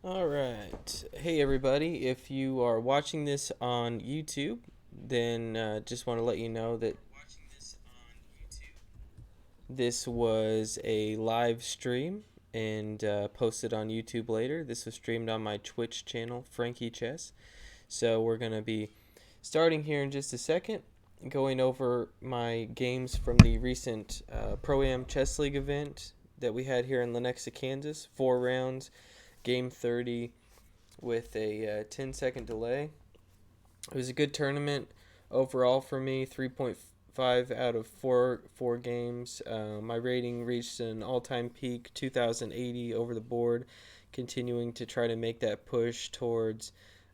All right. Hey, everybody. If you are watching this on YouTube, then just want to let you know that this was a live stream and posted on YouTube later. This was streamed on my Twitch channel, Frankie Chess. So we're going to be starting here in just a second, going over my games from the recent Pro-Am Chess League event that we had here in Lenexa, Kansas. 4 rounds, game 30 with a 10-second delay. It was a good tournament overall for me. 3.5 out of four games. My rating reached an all-time peak, 2,080 over the board, continuing to try to make that push towards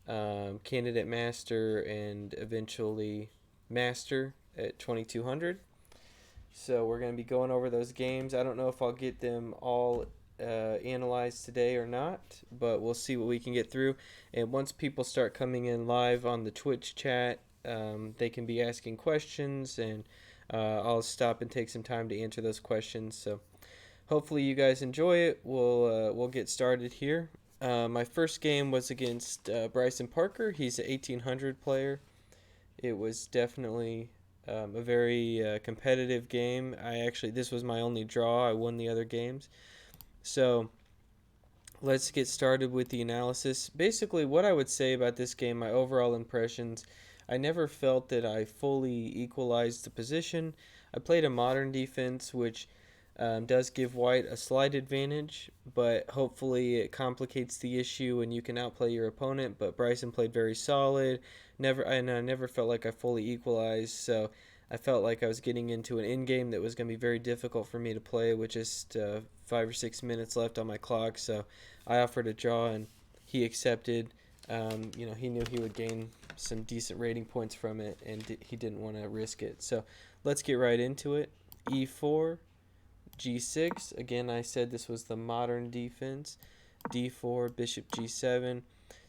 candidate master and eventually master at 2,200. So we're going to be going over those games. I don't know if I'll get them all analyzed today or not, but we'll see what we can get through. And once people start coming in live on the Twitch chat, they can be asking questions, and I'll stop and take some time to answer those questions. So hopefully you guys enjoy it. We'll get started here. My first game was against Bryson Parker. He's an 1800 player. It was definitely a very competitive game. This was my only draw. I won the other games. So let's get started with the analysis. Basically, what I would say about this game, my overall impressions, I never felt that I fully equalized the position. I played a modern defense, which does give white a slight advantage, but hopefully it complicates the issue and you can outplay your opponent. But Bryson played very solid. I never felt like I fully equalized, so I felt like I was getting into an end game that was going to be very difficult for me to play with just 5 or 6 minutes left on my clock. So I offered a draw and he accepted. He knew he would gain some decent rating points from it, and he didn't want to risk it. So let's get right into it. E4, G6. Again, I said this was the modern defense. D4, Bishop G7.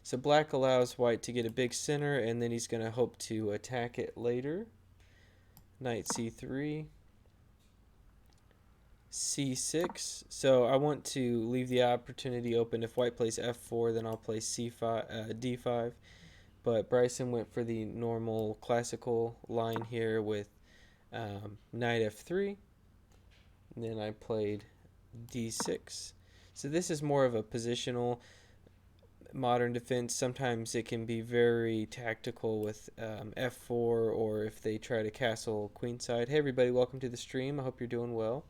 So black allows white to get a big center, and then he's going to hope to attack it later. Knight C3. C6. So I want to leave the opportunity open. If white plays F4, then I'll play D5. But Bryson went for the normal classical line here with Knight F3. And then I played D6. So this is more of a positional modern defense. Sometimes it can be very tactical with F4, or if they try to castle queenside. Hey everybody, welcome to the stream. I hope you're doing well.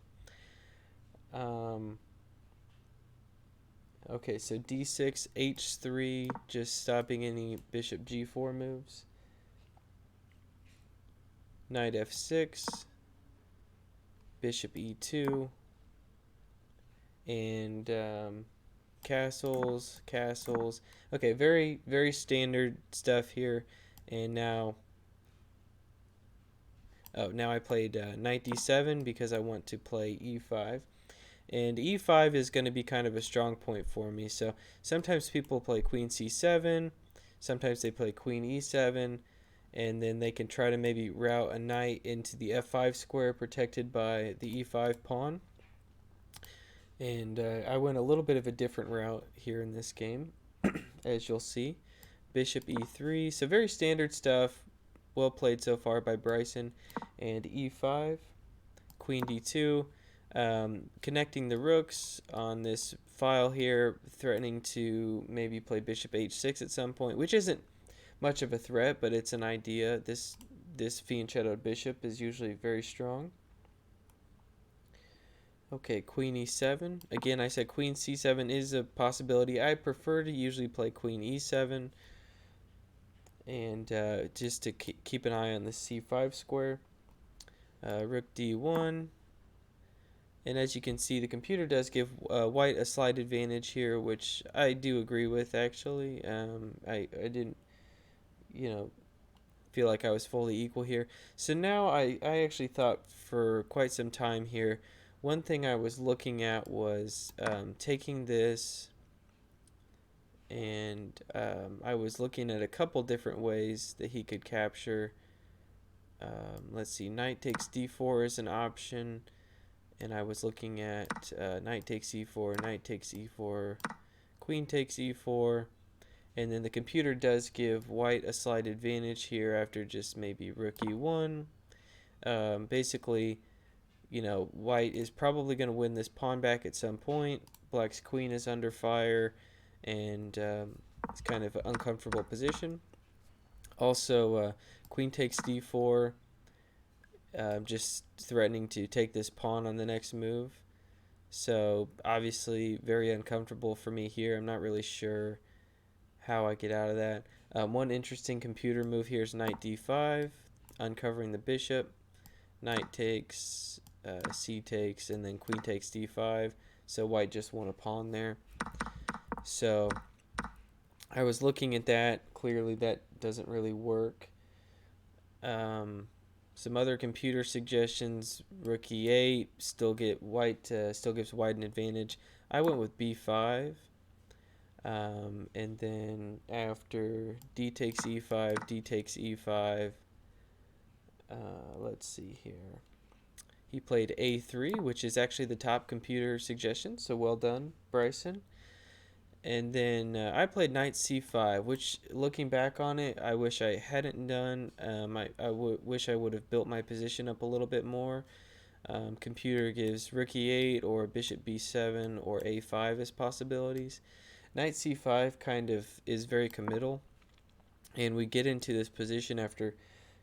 Okay, so D6, H3, just stopping any bishop G4 moves. Knight F6, bishop E2, and castles. Okay, very, very standard stuff here. And now I played knight D7 because I want to play E5. And E5 is going to be kind of a strong point for me. So sometimes people play queen C7, sometimes they play queen E7, and then they can try to maybe route a knight into the F5 square protected by the E5 pawn. And I went a little bit of a different route here in this game, as you'll see. Bishop E3, so very standard stuff. Well played so far by Bryson. And E5, Queen D2, connecting the rooks on this file here, threatening to maybe play Bishop H6 at some point, which isn't much of a threat, but it's an idea. This fianchettoed bishop is usually very strong. Okay, Queen E7. Again, I said Queen C7 is a possibility. I prefer to usually play Queen E7, and just to keep an eye on the C5 square. Rook D1. And as you can see, the computer does give white a slight advantage here, which I do agree with, actually. I didn't, feel like I was fully equal here. So now I actually thought for quite some time here, one thing I was looking at was taking this, and I was looking at a couple different ways that he could capture. Let's see, knight takes d4 is an option, and I was looking at knight takes e4, knight takes e4, queen takes e4, and then the computer does give white a slight advantage here after just maybe rook e1. Basically, white is probably going to win this pawn back at some point. Black's queen is under fire, and it's kind of an uncomfortable position. Also, queen takes d4, just threatening to take this pawn on the next move. So obviously very uncomfortable for me here. I'm not really sure how I get out of that. One interesting computer move here is knight d5, uncovering the bishop. Knight takes, c takes, and then queen takes d5. So white just won a pawn there. So I was looking at that. Clearly that doesn't really work. Some other computer suggestions: rook e8 still gives white an advantage. I went with b5, and then after d takes e5, d takes e5. Let's see here. He played a3, which is actually the top computer suggestion. So well done, Bryson. And then I played knight c5, which, looking back on it, I wish I hadn't done. Wish I would have built my position up a little bit more. Computer gives rook e8 or bishop b7 or a5 as possibilities. Knight c5 kind of is very committal, and we get into this position after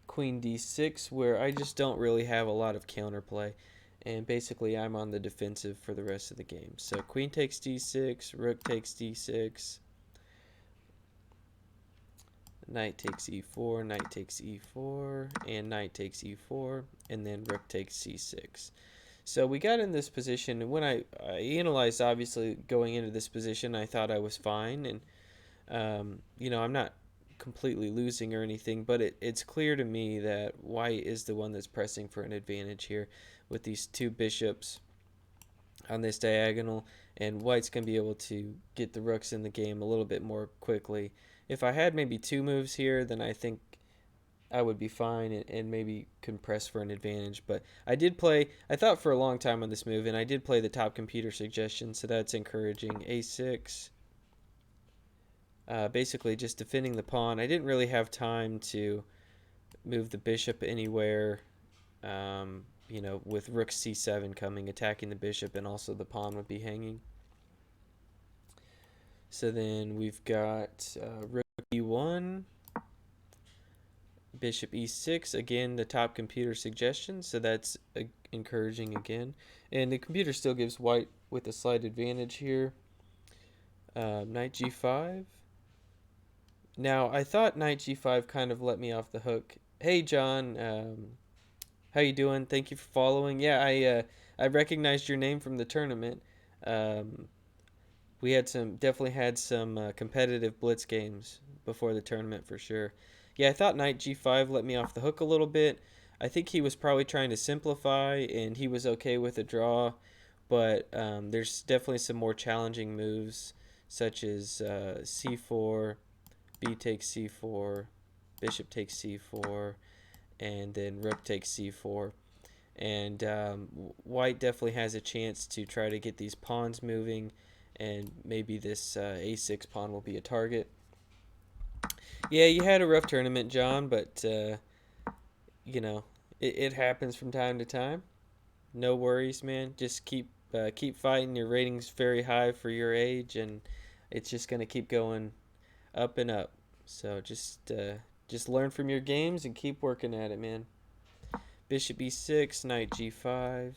queen d6 where I just don't really have a lot of counterplay. And basically I'm on the defensive for the rest of the game. So queen takes d6, rook takes d6, knight takes e4, knight takes e4, and knight takes e4, and then rook takes c6. So we got in this position, and when I analyzed, obviously, going into this position, I thought I was fine. And, I'm not completely losing or anything, but it's clear to me that white is the one that's pressing for an advantage here with these two bishops on this diagonal, and white's going to be able to get the rooks in the game a little bit more quickly. If I had maybe two moves here, then I think I would be fine and maybe can press for an advantage. But I thought for a long time on this move, and I did play the top computer suggestion, so that's encouraging. A6. Basically just defending the pawn. I didn't really have time to move the bishop anywhere, with rook c7 coming, attacking the bishop, and also the pawn would be hanging. So then we've got rook e1, bishop e6, again the top computer suggestion, so that's encouraging again. And the computer still gives white with a slight advantage here. Knight g5. Now, I thought knight g5 kind of let me off the hook. Hey, John, how you doing? Thank you for following. Yeah, I recognized your name from the tournament. We definitely had some competitive blitz games before the tournament for sure. Yeah, I thought knight g5 let me off the hook a little bit. I think he was probably trying to simplify, and he was okay with a draw, but there's definitely some more challenging moves, such as c4, b takes c4, bishop takes c4, and then rook takes c4. And white definitely has a chance to try to get these pawns moving, and maybe this a6 pawn will be a target. Yeah, you had a rough tournament, John, but it happens from time to time. No worries, man. Just keep fighting. Your rating's very high for your age, and it's just gonna keep going up and up. So just learn from your games and keep working at it, man. Bishop e6, knight g5,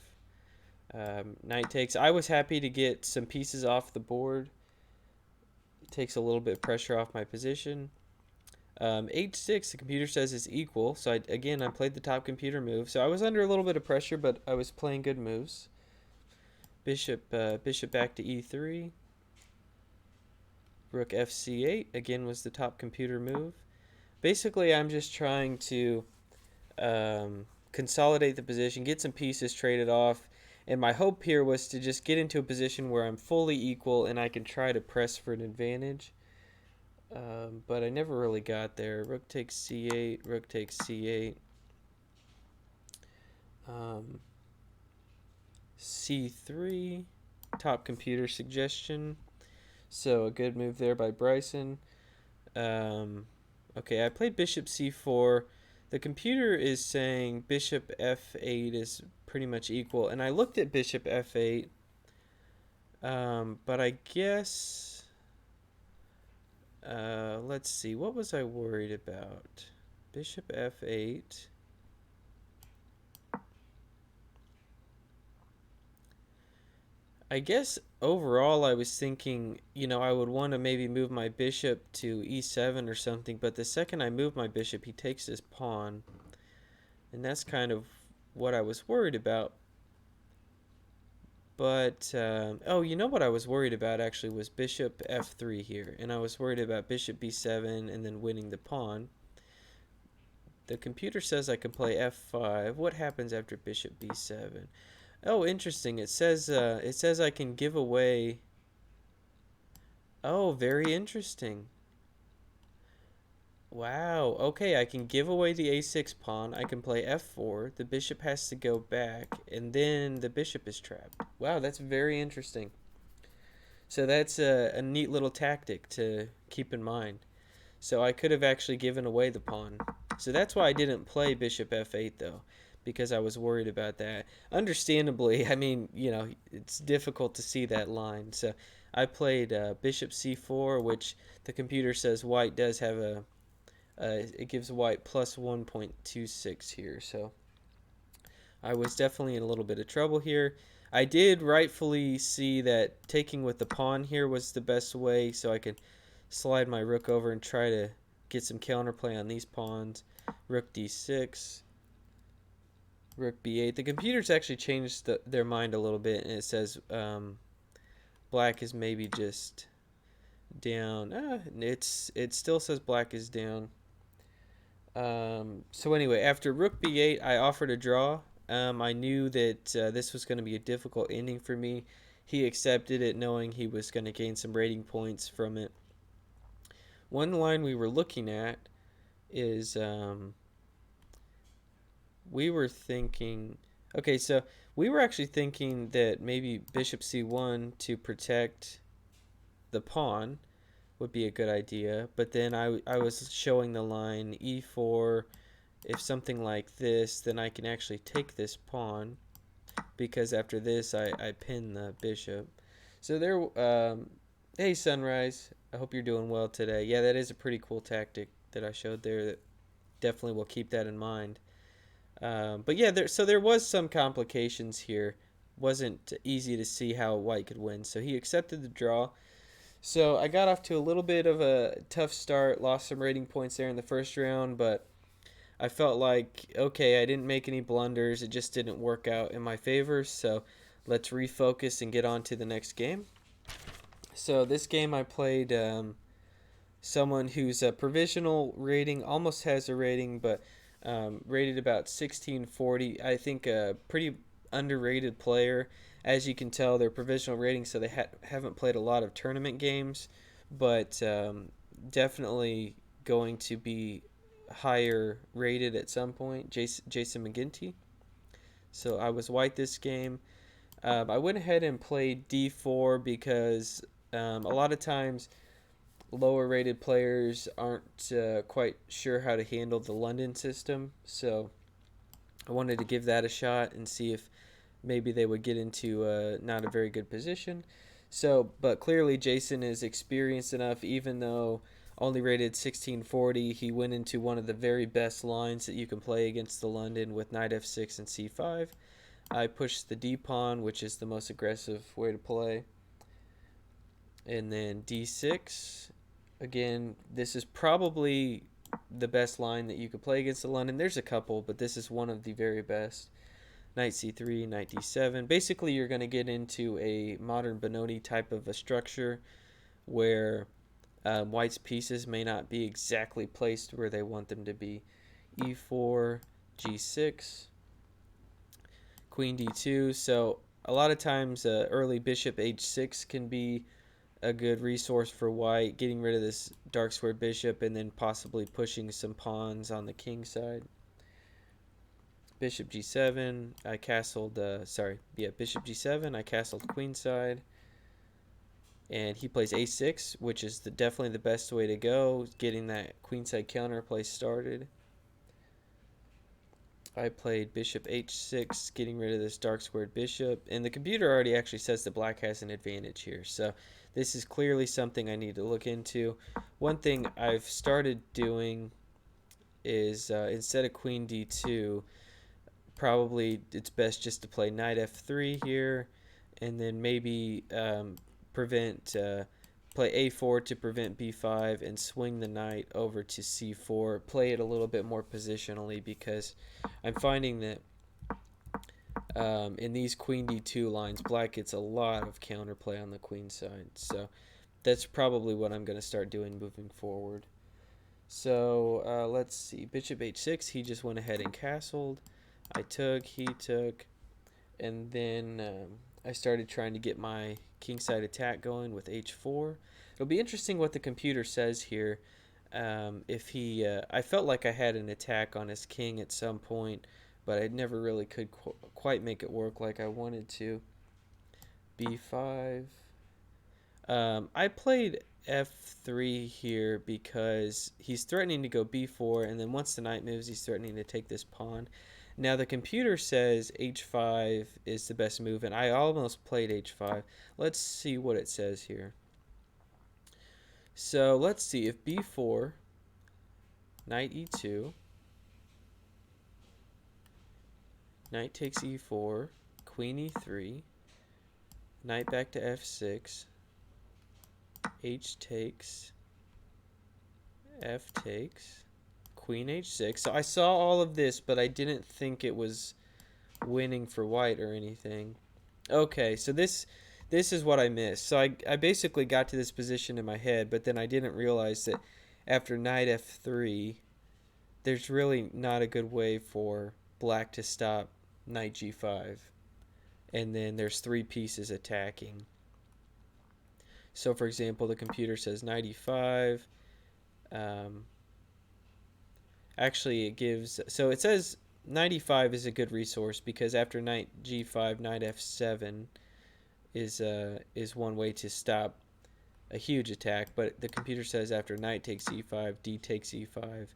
knight takes. I was happy to get some pieces off the board. It takes a little bit of pressure off my position. H6, the computer says, is equal. So I played the top computer move. So I was under a little bit of pressure, but I was playing good moves. Bishop back to e3. Rook fc8 again was the top computer move. Basically, I'm just trying to consolidate the position, get some pieces traded off, and my hope here was to just get into a position where I'm fully equal and I can try to press for an advantage. But I never really got there. Rook takes c8, rook takes c8. C3, top computer suggestion. So a good move there by Bryson. Okay, I played bishop c4. The computer is saying bishop f8 is pretty much equal, and I looked at bishop f8, but I guess, let's see, what was I worried about? Bishop f8. I guess overall I was thinking, I would want to maybe move my bishop to e7 or something, but the second I move my bishop, he takes this pawn. And that's kind of what I was worried about. But, oh, you know what I was worried about actually was bishop f3 here. And I was worried about bishop b7 and then winning the pawn. The computer says I can play f5. What happens after bishop b7? Oh, interesting. It says I can give away. Oh, very interesting. Wow. Okay, I can give away the a6 pawn. I can play f4. The bishop has to go back, and then the bishop is trapped. Wow, that's very interesting. So that's a neat little tactic to keep in mind. So I could have actually given away the pawn. So that's why I didn't play bishop f8 though, because I was worried about that. Understandably, I mean, it's difficult to see that line. So I played bishop c4, which the computer says white does have it gives white plus 1.26 here. So I was definitely in a little bit of trouble here. I did rightfully see that taking with the pawn here was the best way, so I could slide my rook over and try to get some counterplay on these pawns. Rook d6, rook b8. The computer's actually changed their mind a little bit, and it says black is maybe just down. It still says black is down. So anyway, after rook b8, I offered a draw. I knew that this was going to be a difficult ending for me. He accepted it, knowing he was going to gain some rating points from it. One line we were looking at is we were thinking. Okay, so we were actually thinking that maybe bishop c1 to protect the pawn would be a good idea. But then I was showing the line e4. If something like this, then I can actually take this pawn, because after this I pin the bishop. So there, hey Sunrise, I hope you're doing well today. Yeah, that is a pretty cool tactic that I showed there. That definitely will keep that in mind. But yeah, there was some complications here. Wasn't easy to see how white could win. So he accepted the draw. So I got off to a little bit of a tough start, lost some rating points there in the first round, but I felt like, okay, I didn't make any blunders. It just didn't work out in my favor. So let's refocus and get on to the next game. So this game I played someone whose provisional rating almost has a rating, but rated about 1640. I think a pretty underrated player. As you can tell, their provisional rating, so they haven't played a lot of tournament games, but definitely going to be higher rated at some point. Jason McGinty. So I was white this game. I went ahead and played d4 because a lot of times lower rated players aren't quite sure how to handle the London system. So I wanted to give that a shot and see if maybe they would get into not a very good position. So, but clearly Jason is experienced enough, even though only rated 1640, he went into one of the very best lines that you can play against the London with knight f6 and c5. I pushed the d pawn, which is the most aggressive way to play. And then d6. Again, this is probably the best line that you could play against the London. There's a couple, but this is one of the very best. Knight c3, knight d7. Basically, you're going to get into a modern Benoni type of a structure where white's pieces may not be exactly placed where they want them to be. e4, g6, queen d2. So a lot of times early bishop h6 can be a good resource for white, getting rid of this dark squared bishop and then possibly pushing some pawns on the king side. Bishop g7, I castled, bishop g7, I castled queenside. and he plays a6, which is definitely the best way to go, getting that queenside counterplay started. I played bishop h6, getting rid of this dark squared bishop, and the computer already actually says that black has an advantage here, so this is clearly something I need to look into. One thing I've started doing is instead of queen d2, probably it's best just to play knight f3 here, and then maybe prevent play a4 to prevent b5 and swing the knight over to c4. Play it a little bit more positionally, because I'm finding that in these queen d2 lines, black gets a lot of counterplay on the queen side. So that's probably what I'm going to start doing moving forward. So let's see. Bishop h6, he just went ahead and castled. I took, he took, and then I started trying to get my kingside attack going with h4. It'll be interesting what the computer says here. If he, I felt like I had an attack on his king at some point, but I never really could quite make it work like I wanted to. b5. I played f3 here because he's threatening to go b4, and then once the knight moves, he's threatening to take this pawn. Now the computer says h5 is the best move, and I almost played h5. Let's see what it says here. So let's see, if b4, knight e2, knight takes e4, queen e3, knight back to f6, h takes, f takes, queen h6. So I saw all of this, but I didn't think it was winning for white or anything. Okay, so this is what I missed. So I basically got to this position in my head, but then I didn't realize that after knight f3, there's really not a good way for black to stop knight g5. And then there's three pieces attacking. So for example, the computer says knight e5. Actually, it gives, so it says knight e5 is a good resource because after knight g5, knight f7 is one way to stop a huge attack. But the computer says after knight takes e5, d takes e5,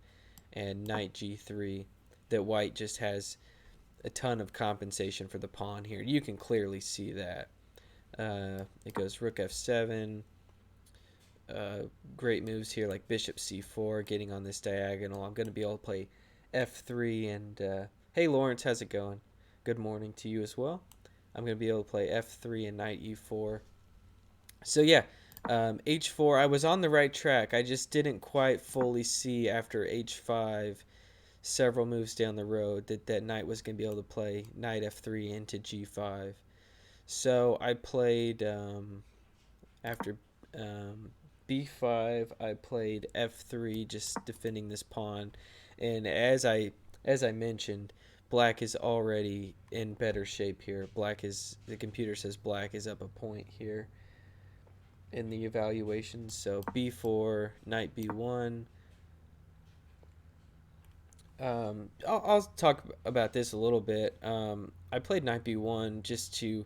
and knight g3, that white just has a ton of compensation for the pawn here. You can clearly see that. It goes rook f7. Great moves here like bishop c4, getting on this diagonal. I'm going to be able to play f3. And hey Lawrence, how's it going? Good morning to you as well. I'm going to be able to play f3 and knight e4. So yeah, h4, I was on the right track. I just didn't quite fully see after h5, several moves down the road, that knight was going to be able to play knight f3 into g5. So I played after b5, I played f3, just defending this pawn. And as I mentioned, black is already in better shape here. The computer says black is up a point here in the evaluation. So b4, knight b1. I'll talk about this a little bit. I played knight b1 just to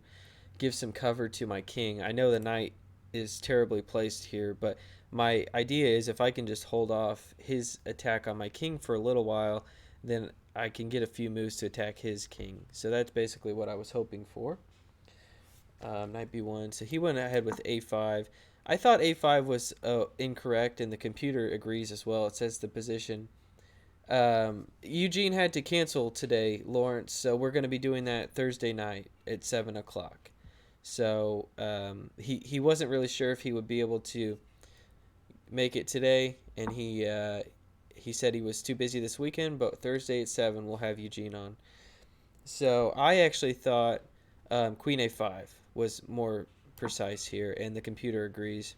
give some cover to my king. I know the knight is terribly placed here, but my idea is if I can just hold off his attack on my king for a little while, then I can get a few moves to attack his king. So that's basically what I was hoping for. Knight b1. So he went ahead with a5. I thought a5 was incorrect, and the computer agrees as well. It says the position. Eugene had to cancel today, Lawrence, so we're going to be doing that Thursday night at 7 o'clock. So he wasn't really sure if he would be able to make it today, and he said he was too busy this weekend, but Thursday at 7 we'll have Eugene on. So I actually thought queen a5 was more precise here, and the computer agrees.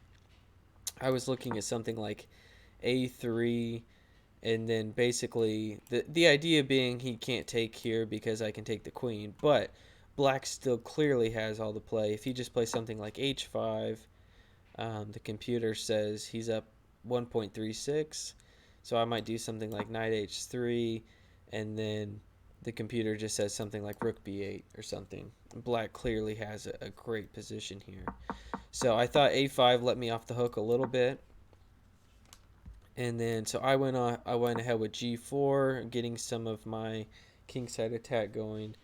I was looking at something like a3, and then basically the idea being he can't take here because I can take the queen, but black still clearly has all the play. If he just plays something like h5, the computer says he's up 1.36, so I might do something like knight h3, and then the computer just says something like rook b8 or something. Black clearly has a great position here. So I thought a5 let me off the hook a little bit. And then so I went ahead with g4, getting some of my kingside attack going.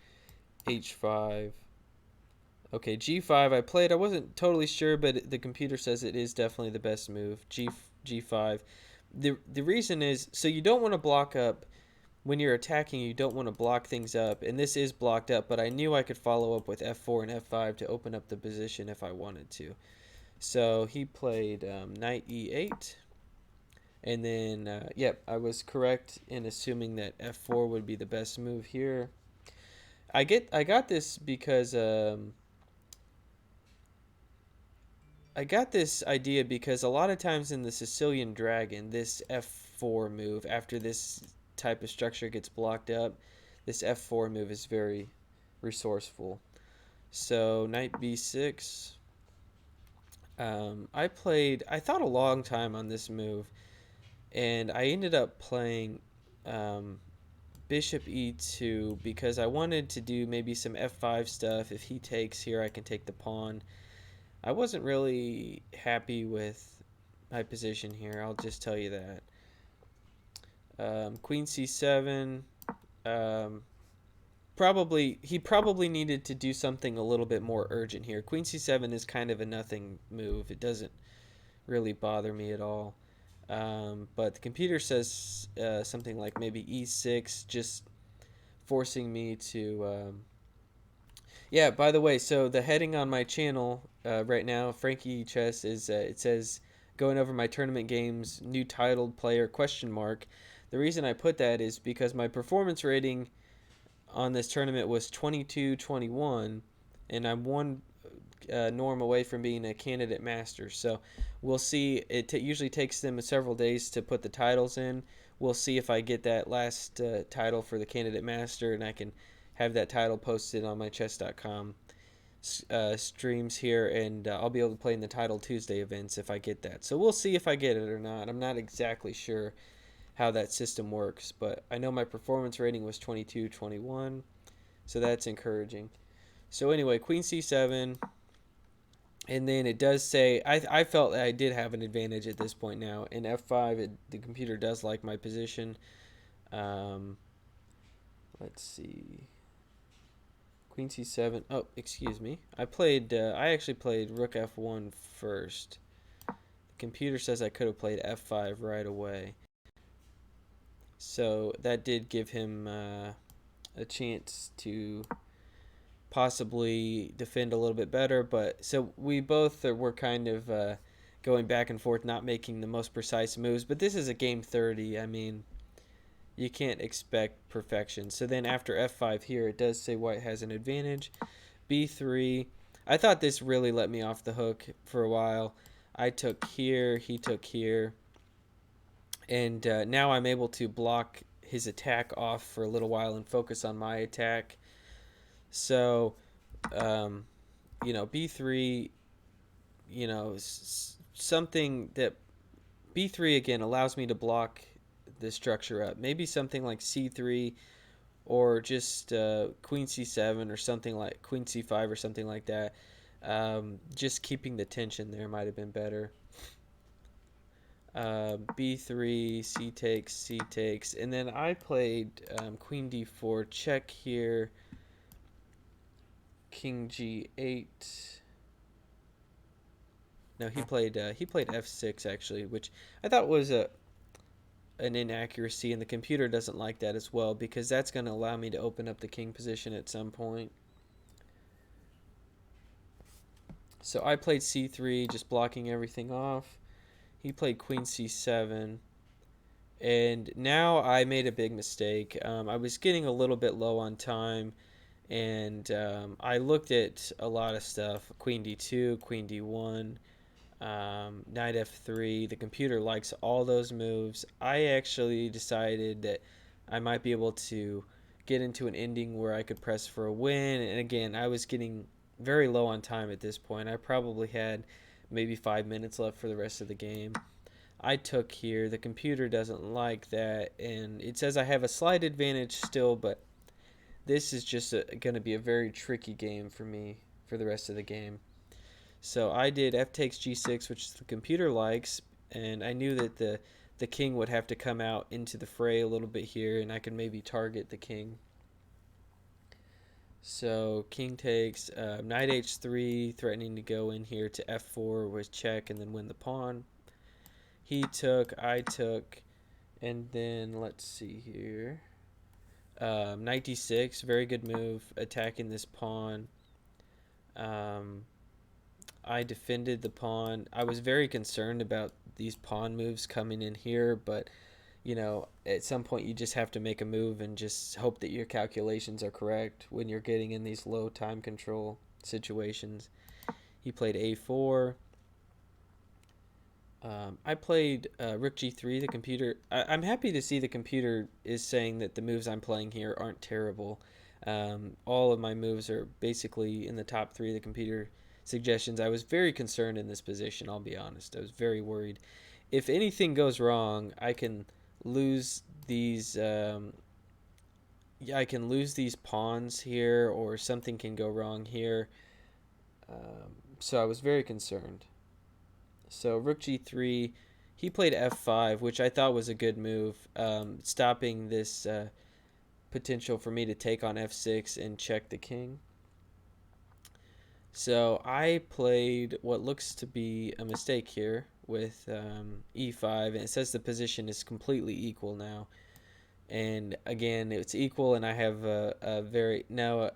h5. Okay, g5 I played. I wasn't totally sure, but the computer says it is definitely the best move. G5. The reason is so you don't want to block up when you're attacking. You don't want to block things up, and this is blocked up. But I knew I could follow up with f4 and f5 to open up the position if I wanted to. So he played knight e8, and then yep, I was correct in assuming that f4 would be the best move here. I got this because I got this idea because a lot of times in the Sicilian Dragon, this f4 move, after this type of structure gets blocked up, this f4 move is very resourceful. So knight b6. I thought a long time on this move, and I ended up playing um, bishop e2 because I wanted to do maybe some f5 stuff. If he takes here, I can take the pawn. I wasn't really happy with my position here. I'll just tell you that. Queen c7. Um, he probably needed to do something a little bit more urgent here. Queen c7 is kind of a nothing move. It doesn't really bother me at all. But the computer says something like maybe e6, just forcing me to. Yeah, by the way, so the heading on my channel right now, Frankie Chess, is it says going over my tournament games, new titled player question mark. The reason I put that is because my performance rating on this tournament was 22-21, and I'm one norm away from being a candidate master. So we'll see. It usually takes them several days to put the titles in. We'll see if I get that last title for the candidate master, and I can have that title posted on my chess.com streams here, and I'll be able to play in the Title Tuesday events if I get that. So we'll see if I get it or not. I'm not exactly sure how that system works, but I know my performance rating was 22-21, so that's encouraging. So anyway, Queen c7, and then it does say I felt that I did have an advantage at this point now. In f5, the computer does like my position. Um, let's see. Queen c7. Oh, excuse me. I actually played rook f1 first. The computer says I could have played f5 right away. So that did give him a chance to possibly defend a little bit better. But so we both were kind of going back and forth, not making the most precise moves. But this is a game 30. I mean, you can't expect perfection. So then after f5 here, it does say white has an advantage. b3. I thought this really let me off the hook for a while. I took here, he took here. And now I'm able to block his attack off for a little while and focus on my attack. So, b3, something that b3 again allows me to block the structure up. Maybe something like c3 or just queen c7 or something like queen c5 or something like that. Just keeping the tension there might have been better. b3, c takes, and then I played queen d4, check here, king g8. No, he played f6 actually, which I thought was an inaccuracy, and the computer doesn't like that as well because that's going to allow me to open up the king position at some point. So I played c3, just blocking everything off. He played queen c7. And now I made a big mistake. I was getting a little bit low on time, and I looked at a lot of stuff. Queen d2, queen d1, knight f3. The computer likes all those moves. I actually decided that I might be able to get into an ending where I could press for a win. And again, I was getting very low on time at this point. I probably had maybe 5 minutes left for the rest of the game. I took here. The computer doesn't like that, and it says I have a slight advantage still, but this is just going to be a very tricky game for me for the rest of the game. So I did f takes g6, which the computer likes, and I knew that the king would have to come out into the fray a little bit here, and I could maybe target the king. So king takes, knight h3, threatening to go in here to f4 with check and then win the pawn. He took, I took, and then let's see here. Knight d6, very good move, attacking this pawn. I defended the pawn. I was very concerned about these pawn moves coming in here, but you know, at some point you just have to make a move and just hope that your calculations are correct when you're getting in these low time control situations. He played a4. I played rook g3. The computer. I'm happy to see the computer is saying that the moves I'm playing here aren't terrible. All of my moves are basically in the top three of the computer suggestions. I was very concerned in this position, I'll be honest. I was very worried. If anything goes wrong, I can lose these. I can lose these pawns here, or something can go wrong here. So I was very concerned. So rook g3, he played f5, which I thought was a good move, stopping this potential for me to take on f6 and check the king. So I played what looks to be a mistake here with e5, and it says the position is completely equal now. And again, it's equal, and I have a very no,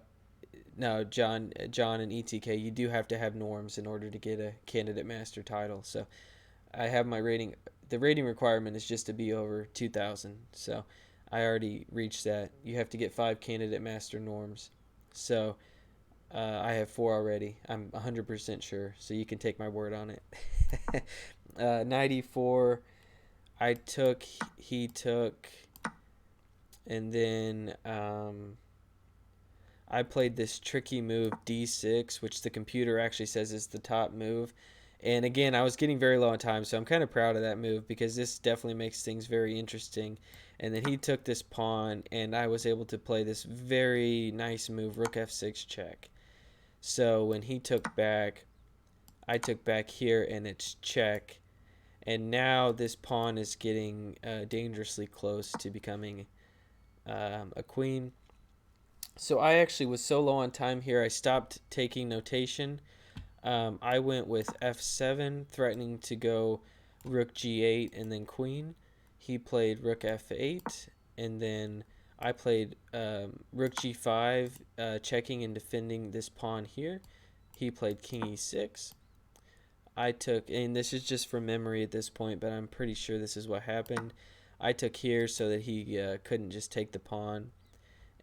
John and ETK, you do have to have norms in order to get a candidate master title. So I have my rating. The rating requirement is just to be over 2,000. So I already reached that. You have to get 5 candidate master norms. So I have 4 already. I'm 100% sure. So you can take my word on it. 94. I took. He took. And then I played this tricky move d6, which the computer actually says is the top move. And again, I was getting very low on time, so I'm kind of proud of that move because this definitely makes things very interesting. And then he took this pawn, and I was able to play this very nice move, rook f6 check. So when he took back, I took back here, and it's check. And now this pawn is getting dangerously close to becoming a queen. So I actually was so low on time here, I stopped taking notation. I went with f7, threatening to go rook g8 and then queen. He played rook f8, and then I played rook g5, checking and defending this pawn here. He played king e6. I took, and this is just from memory at this point, but I'm pretty sure this is what happened. I took here so that he couldn't just take the pawn.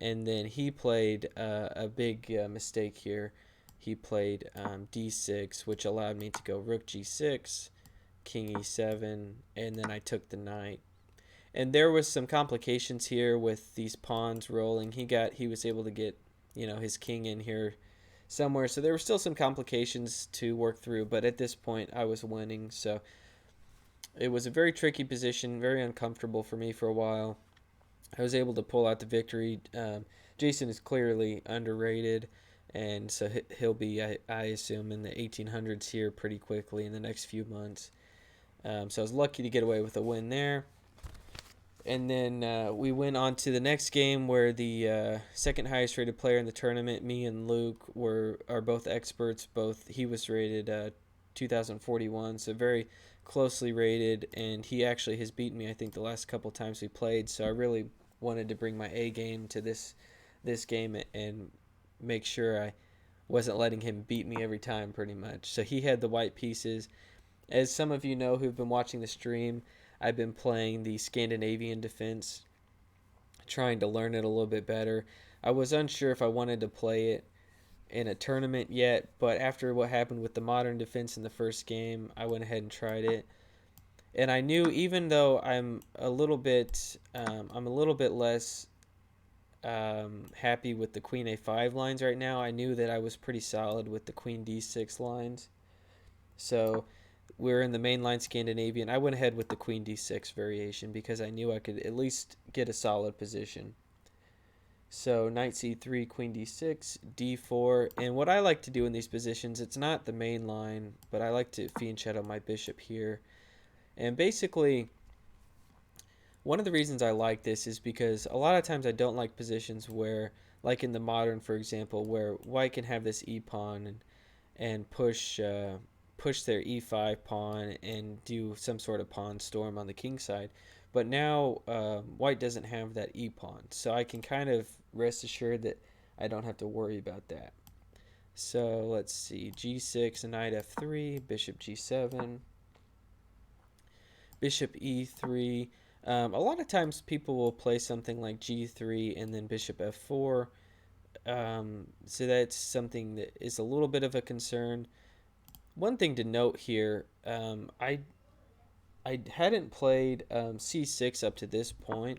And then he played a big mistake here. He played d6, which allowed me to go rook g6, king e7, and then I took the knight. And there was some complications here with these pawns rolling. He was able to get, his king in here somewhere. So there were still some complications to work through, but at this point I was winning. So it was a very tricky position, very uncomfortable for me for a while. I was able to pull out the victory. Jason is clearly underrated, and so he'll be, I assume, in the 1800s here pretty quickly in the next few months. So I was lucky to get away with a win there. And then we went on to the next game where the second highest rated player in the tournament, me and Luke, are both experts. He was rated 2041, so very closely rated, and he actually has beaten me, I think, the last couple times we played. So I really wanted to bring my A game to this game and make sure I wasn't letting him beat me every time, pretty much. So he had the white pieces. As some of you know who've been watching the stream, I've been playing the Scandinavian defense, trying to learn it a little bit better. I was unsure if I wanted to play it in a tournament yet, but after what happened with the modern defense in the first game, I went ahead and tried it. And I knew, even though I'm a little bit less happy with the queen a5 lines right now, I knew that I was pretty solid with the queen d6 lines. So we're in the mainline Scandinavian. I went ahead with the queen d6 variation because I knew I could at least get a solid position. So knight c3, queen d6, d4. And what I like to do in these positions, it's not the main line, but I like to fianchetto my bishop here. And basically, one of the reasons I like this is because a lot of times I don't like positions where, like in the modern, for example, where white can have this e-pawn and push their e5 pawn and do some sort of pawn storm on the king side. But now white doesn't have that e-pawn, so I can kind of rest assured that I don't have to worry about that. So let's see, g6, knight f3, bishop g7, bishop e3. A lot of times people will play something like g3 and then bishop f4. So that's something that is a little bit of a concern. One thing to note here, I hadn't played c6 up to this point,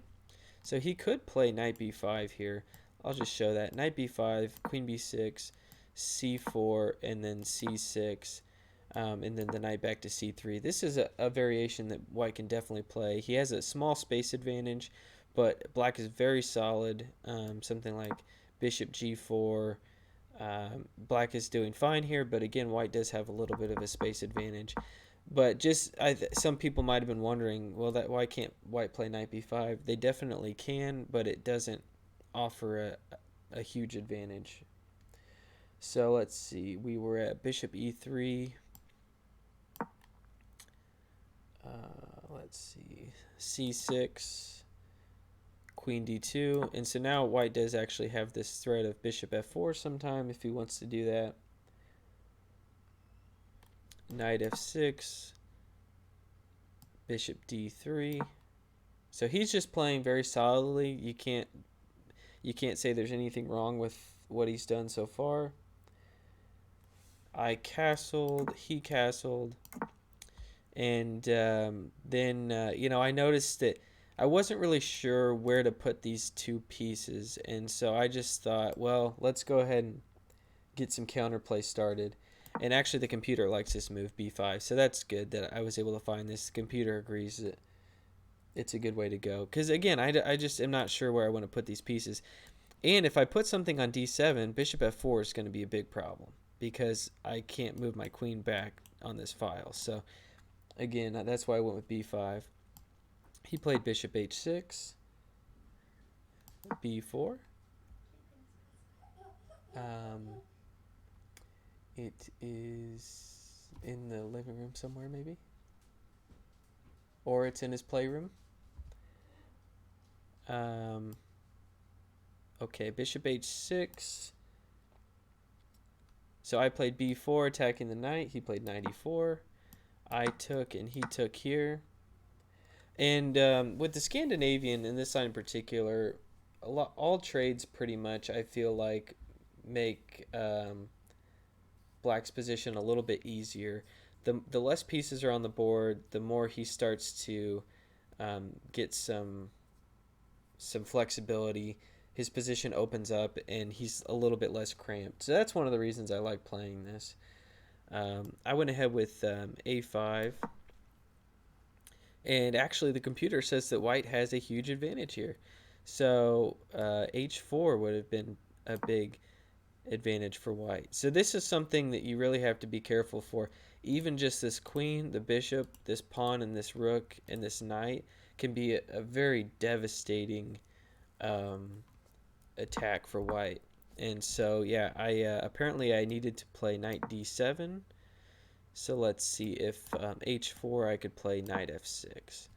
so he could play knight b5 here. I'll just show that. Knight b5, queen b6, c4, and then c6, and then the knight back to c3. This is a variation that white can definitely play. He has a small space advantage, but black is very solid. Something like bishop g4. Black is doing fine here, but again, white does have a little bit of a space advantage. But just some people might have been wondering, well, that why can't white play knight b5? They definitely can, but it doesn't offer a huge advantage. So let's see. We were at bishop e3. Let's see. c6, queen d2. And so now white does actually have this threat of bishop f4 sometime if he wants to do that. Knight f6, bishop d3. So he's just playing very solidly. You can't say there's anything wrong with what he's done so far. I castled, he castled, and then I noticed that I wasn't really sure where to put these two pieces, and so I just thought, well, let's go ahead and get some counterplay started. And actually the computer likes this move, b5, so that's good that I was able to find this. The computer agrees that it's a good way to go, because again, I just am not sure where I want to put these pieces. And if I put something on d7, bishop f4 is going to be a big problem, because I can't move my queen back on this file. So again, that's why I went with b5. He played bishop h6, b4. It is in the living room somewhere, maybe, or it's in his playroom. Okay, bishop h6. So I played b4, attacking the knight. He played knight e4. I took, and he took here. And with the Scandinavian, in this side in particular, all trades pretty much, I feel like, make black's position a little bit easier. The less pieces are on the board, the more he starts to get some flexibility. His position opens up, and he's a little bit less cramped. So that's one of the reasons I like playing this. I went ahead with a5. And actually, the computer says that white has a huge advantage here. So h4 would have been a big advantage for white. So this is something that you really have to be careful for. Even just this queen, the bishop, this pawn, and this rook, and this knight can be a very devastating attack for white. And so, yeah, apparently I needed to play knight d7. So let's see if h4 I could play knight f6.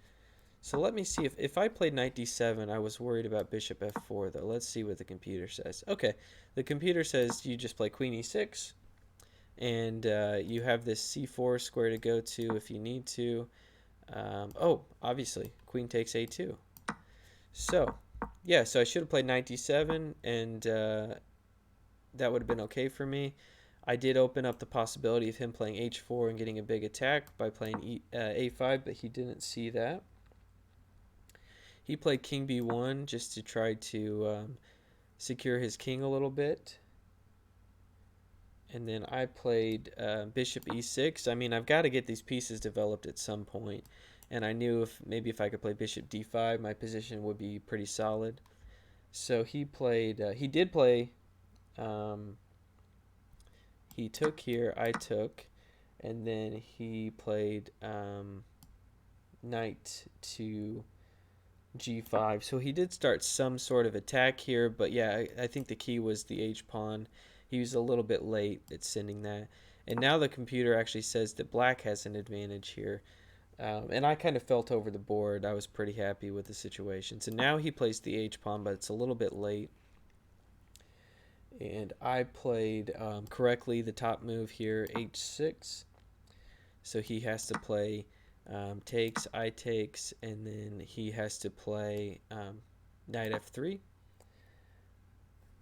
So let me see if I played knight d7, I was worried about bishop f4 though. Let's see what the computer says. Okay, the computer says you just play queen e6, and you have this c4 square to go to if you need to. Obviously, queen takes a2. So, yeah, so I should have played knight d7, and that would have been okay for me. I did open up the possibility of him playing h4 and getting a big attack by playing a5, but he didn't see that. He played king b1 just to try to secure his king a little bit. And then I played bishop e6. I mean, I've got to get these pieces developed at some point. And I knew if I could play bishop d5, my position would be pretty solid. So he did play, um, he took here, I took, and then he played knight to g5. So he did start some sort of attack here, but yeah, I think the key was the h-pawn. He was a little bit late at sending that. And now the computer actually says that black has an advantage here. And I kind of felt over the board. I was pretty happy with the situation. So now he plays the h-pawn, but it's a little bit late. And I played correctly the top move here, h6. So he has to play takes, I takes, and then he has to play knight f3.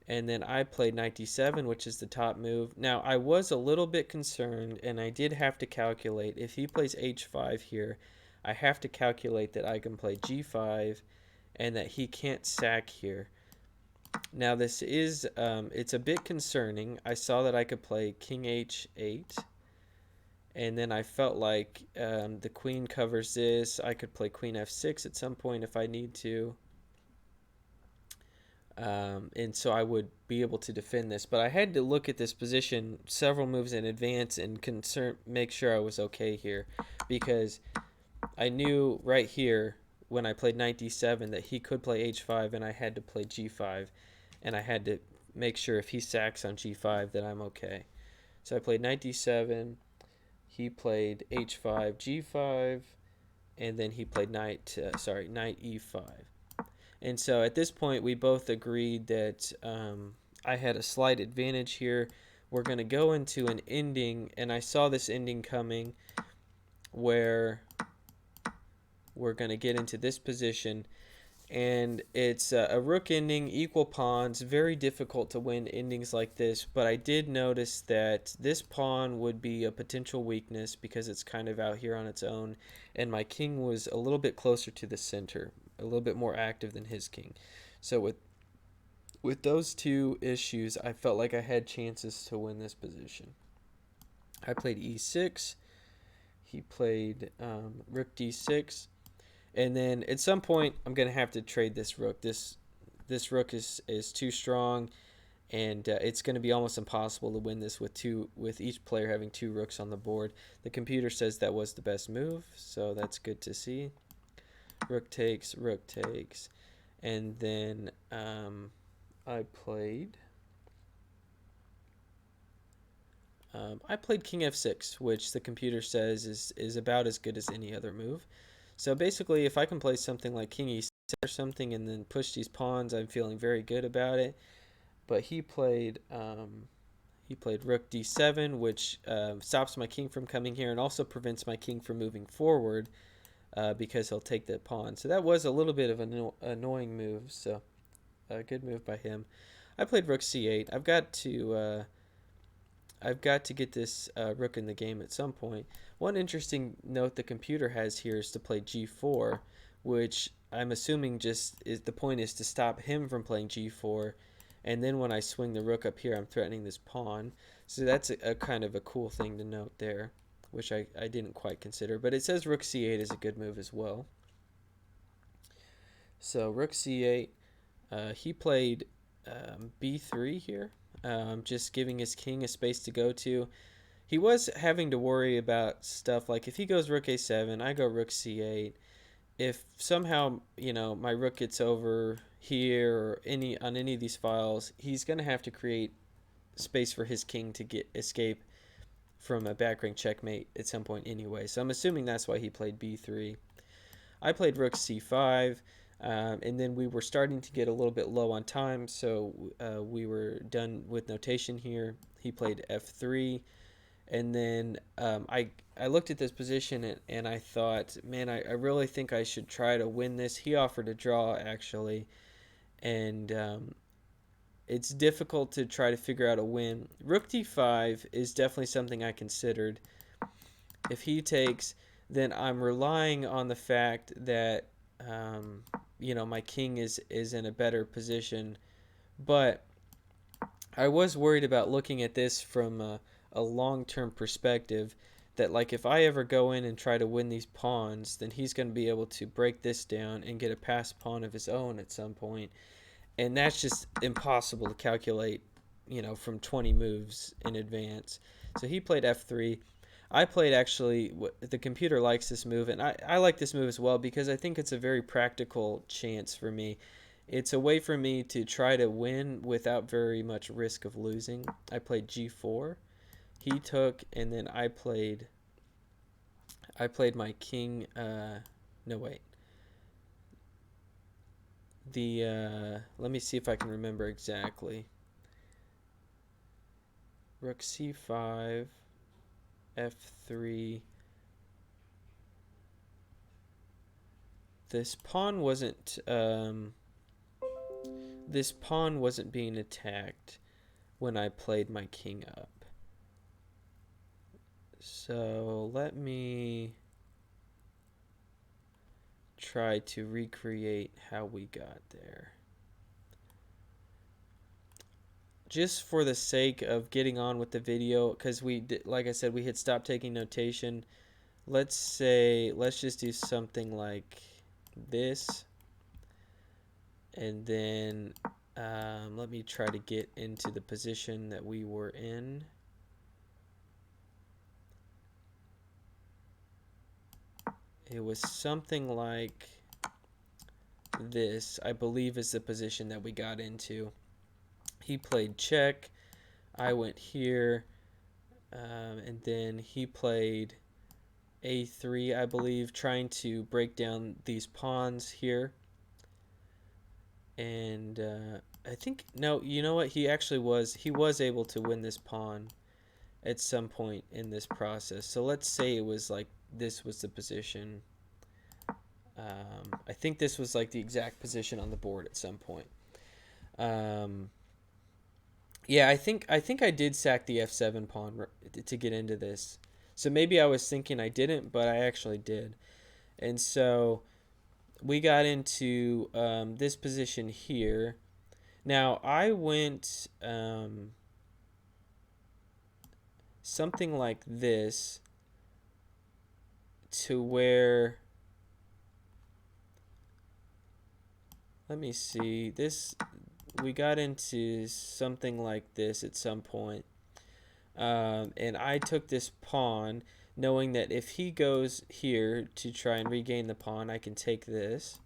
And then I played knight d7, which is the top move. Now, I was a little bit concerned, and I did have to calculate. If he plays h5 here, I have to calculate that I can play g5 and that he can't sack here. Now, this is, it's a bit concerning. I saw that I could play king h8, and then I felt like the queen covers this. I could play queen f6 at some point if I need to. And so I would be able to defend this. But I had to look at this position several moves in advance and make sure I was okay here, because I knew right here when I played knight d7 that he could play h5 and I had to play g5, and I had to make sure if he sacks on g5 that I'm okay. So I played knight d7, he played h5, g5, and then he played knight e5. And so at this point, we both agreed that I had a slight advantage here. We're going to go into an ending, and I saw this ending coming where we're going to get into this position. And it's a rook ending, equal pawns, very difficult to win endings like this. But I did notice that this pawn would be a potential weakness because it's kind of out here on its own. And my king was a little bit closer to the center, a little bit more active than his king. So with those two issues, I felt like I had chances to win this position. I played e6. He played rook d6. And then at some point, I'm going to have to trade this rook. This rook is too strong, and it's going to be almost impossible to win this with each player having two rooks on the board. The computer says that was the best move, so that's good to see. Rook takes, and then I played king f6, which the computer says is about as good as any other move. So basically, if I can play something like king e6 or something and then push these pawns, I'm feeling very good about it. But he played rook d7, which stops my king from coming here and also prevents my king from moving forward because he'll take the pawn. So that was a little bit of an annoying move. So a good move by him. I played rook c8. I've got to get this rook in the game at some point. One interesting note the computer has here is to play g4, which I'm assuming the point is to stop him from playing g4, and then when I swing the rook up here, I'm threatening this pawn. So that's a kind of a cool thing to note there, which I didn't quite consider. But it says rook c8 is a good move as well. So rook c8, he played b3 here. Just giving his king a space to go to. He was having to worry about stuff like if he goes rook a7, I go rook c8. If somehow my rook gets over here or on any of these files, he's going to have to create space for his king to escape from a back rank checkmate at some point anyway. So I'm assuming that's why he played b3. I played rook c5. And then we were starting to get a little bit low on time, so we were done with notation here. He played f3, and then I looked at this position and I thought, man, I really think I should try to win this. He offered a draw, actually, and it's difficult to try to figure out a win. Rook d5 is definitely something I considered. If he takes, then I'm relying on the fact that my king is in a better position. But I was worried about looking at this from a long-term perspective, that like if I ever go in and try to win these pawns, then he's going to be able to break this down and get a passed pawn of his own at some point. and that's just impossible to calculate, from 20 moves in advance. So he played f3. I played, actually, the computer likes this move, and I like this move as well because I think it's a very practical chance for me. It's a way for me to try to win without very much risk of losing. I played g4. He took, and then I played my king. No, wait. Let me see if I can remember exactly. Rook c5, f3. This pawn wasn't being attacked when I played my king up. So let me try to recreate how we got there. Just for the sake of getting on with the video, because like I said, we had stopped taking notation. Let's just do something like this, and then let me try to get into the position that we were in. It was something like this, I believe, is the position that we got into. He played check, I went here, and then he played a3, I believe, trying to break down these pawns here. And I think, no, you know what, he was able to win this pawn at some point in this process. So let's say it was like this was the position. I think this was like the exact position on the board at some point. Yeah, I think I did sack the f7 pawn to get into this. So maybe I was thinking I didn't, but I actually did. And so we got into this position here. Now I went something like this to where, let me see, we got into something like this at some point. And I took this pawn, knowing that if he goes here to try and regain the pawn, I can take this.